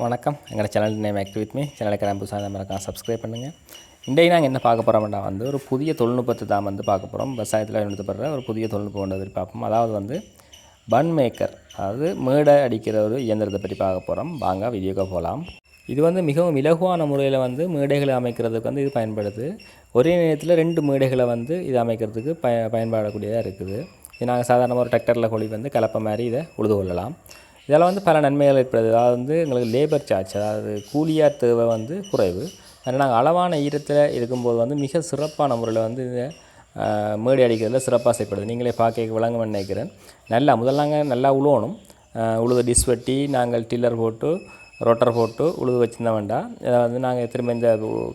வணக்கம். எங்களோட channel name active with me. சேனலுக்கு நான் புதுசாக மறக்காம சப்ஸ்கிரைப் பண்ணுங்கள். இன்றைக்கு நாங்கள் என்ன பார்க்க போகிறோம்னா ஒரு புதிய தொழில்நுட்பத்தை தான் பார்க்க போகிறோம். விவசாயத்தில் பயன்படுத்தப்படுற ஒரு புதிய தொழில்நுட்பம் ஒன்று பார்ப்போம். அதாவது பன் மேக்கர், அதாவது மேடை அடிக்கிற ஒரு இயந்திரத்தை பற்றி பார்க்க போகிறோம். வாங்க வீடியோக்கு போகலாம். இது மிகவும் இலகுவான முறையில் மேடைகளை அமைக்கிறதுக்கு இது பயன்படுது. ஒரே நேரத்தில் 2 மேடைகளை இது அமைக்கிறதுக்கு பயன்படக்கூடியதாக இருக்குது. இது நாங்கள் சாதாரணமாக ஒரு டிராக்டரில் கொழி கலப்பை மாதிரி இதை உழுது கொள்ளலாம். இதில் பல நன்மைகள் ஏற்படுது. அதாவது எங்களுக்கு லேபர் சார்ஜ், அதாவது கூலியார் தேவை குறைவு. ஆனால் நாங்கள் அளவான ஈரத்தில் இருக்கும்போது மிக சிறப்பான முறையில் இதை மேடை அடிக்கிறதுல சிறப்பாக செய்யப்படுது. நீங்களே பார்க்க விளங்குமென்னு நினைக்கிறேன். முதல்ல நாங்கள் நல்லா உழுவணும். உழுது டிஸ் வெட்டி நாங்கள் டில்லர் போட்டு ரொட்டர் போட்டு உழுது வச்சுருந்த வேண்டாம். இதை நாங்கள் திரும்ப இந்த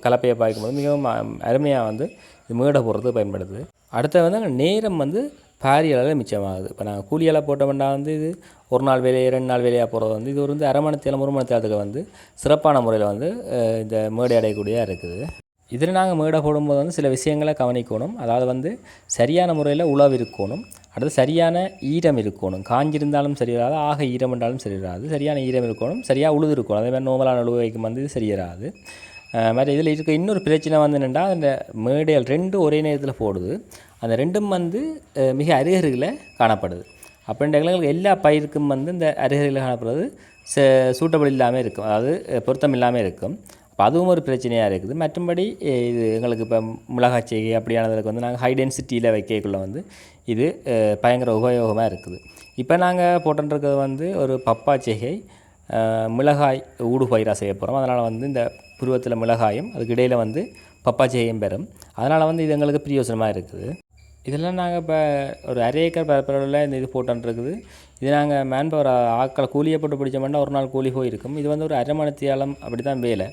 கலப்பையை பார்க்கும்போது மிகவும் அருமையாக இது மேடை போடுறதுக்கு பயன்படுது. அடுத்த நேரம் பாரிய அளவில் மிச்சமாகுது. இப்போ நாங்கள் கூலியெல்லாம் போட்டோம்னா இது ஒரு நாள் வேலையை 2 நாள் வேலையாக போகிறது இது ஒரு அரை மணி நேரம் 1 மணி நேரத்துக்கு சிறப்பான முறையில் இந்த மேடை அடையக்கூடியதாக இருக்குது. இதில் நாங்கள் மேடை போடும்போது சில விஷயங்களை கவனிக்கணும். அதாவது சரியான முறையில் உழவு இருக்கணும். அடுத்து சரியான ஈரம் இருக்கணும். காஞ்சிருந்தாலும் சரி வராது, ஆக ஈரம் என்றாலும் சரி வராது. சரியான ஈரம் இருக்கணும், சரியாக உழுது இருக்கணும். அதே மாதிரி நோமலான உழுவு வைக்கும் இது சரி வராது. மாதிரி இதில் இருக்க இன்னொரு பிரச்சனை என்னென்னா, அந்த மேடைகள் 2 ஒரே நேரத்தில் போடுது. அந்த 2ம் மிக அருகருகில் காணப்படுது. அப்படின்ற எங்களுக்கு எல்லா பயிருக்கும் இந்த அருகருகில் காணப்படுறது சூட்டபிள் இல்லாமல் இருக்கும், அதாவது பொருத்தம் இல்லாமல் இருக்கும். அப்போ அதுவும் ஒரு பிரச்சனையாக இருக்குது. மற்றபடி இது எங்களுக்கு இப்போ மிளகாய் செய்கை அப்படியானதுக்கு நாங்கள் ஹை டென்சிட்டியில் வைக்கக்குள்ளே இது பயங்கர உபயோகமாக இருக்குது. இப்போ நாங்கள் போட்டுருக்கிறது ஒரு பப்பா செய்கை மிளகாய் ஊடு பயிராக செய்ய போகிறோம். அதனால் இந்த புருவத்தில் மிளகாயும் அதுக்கு இடையில் பப்பாச்சியையும் பெறும். அதனால் இது எங்களுக்கு பிரயோசனமாக இருக்குது. இதெல்லாம் நாங்கள் இப்போ ஒரு அரை ஏக்கர் பரப்பளவில் இந்த இது போட்டுருக்குது. இது நாங்கள் மேன்பவர் ஆட்களை கூலியை போட்டு பிடிச்சோம்னா ஒரு நாள் கூலி போயிருக்கும். இது ஒரு அரை மணித்தியாலம் அப்படி தான் வேலை.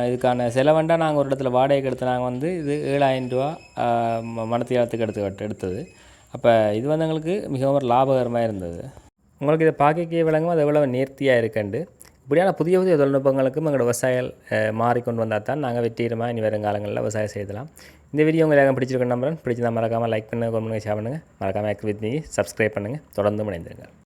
இதுக்கான செலவண்டா நாங்கள் ஒரு இடத்துல வாடகைக்கு எடுத்து நாங்கள் இது 7000 ரூபா மணித்தியாலத்துக்கு எடுத்தது. அப்போ இது எங்களுக்கு மிகவும் ஒரு லாபகரமாக இருந்தது. உங்களுக்கு இதை பார்க்க விளங்கும் அது எவ்வளோ நேர்த்தியாக இருக்குண்டு. இப்படியான புதிய புதிய தொழில்நுட்பங்களுக்கும் எங்களோட விவசாயிகள் மாறிக்கொண்டு வந்தால் தான் நாங்கள் வெற்றிகரமாக இனி வருங்காலங்களில் விவசாயம் செய்யலாம். இந்த வீடியோ உங்களுக்கு பிடிச்சிருக்க நம்புறேன். பிடிச்சிருந்தால் மறக்காமல் லைக் பண்ணுங்கள், கமெண்ட் பண்ணுங்கள், ஷேர் பண்ணுங்கள். மறக்காமல் ஆக்டிவ் வித் மீ சப்ஸ்கிரைப் பண்ணுங்கள். தொடர்ந்து இணைந்திருங்க.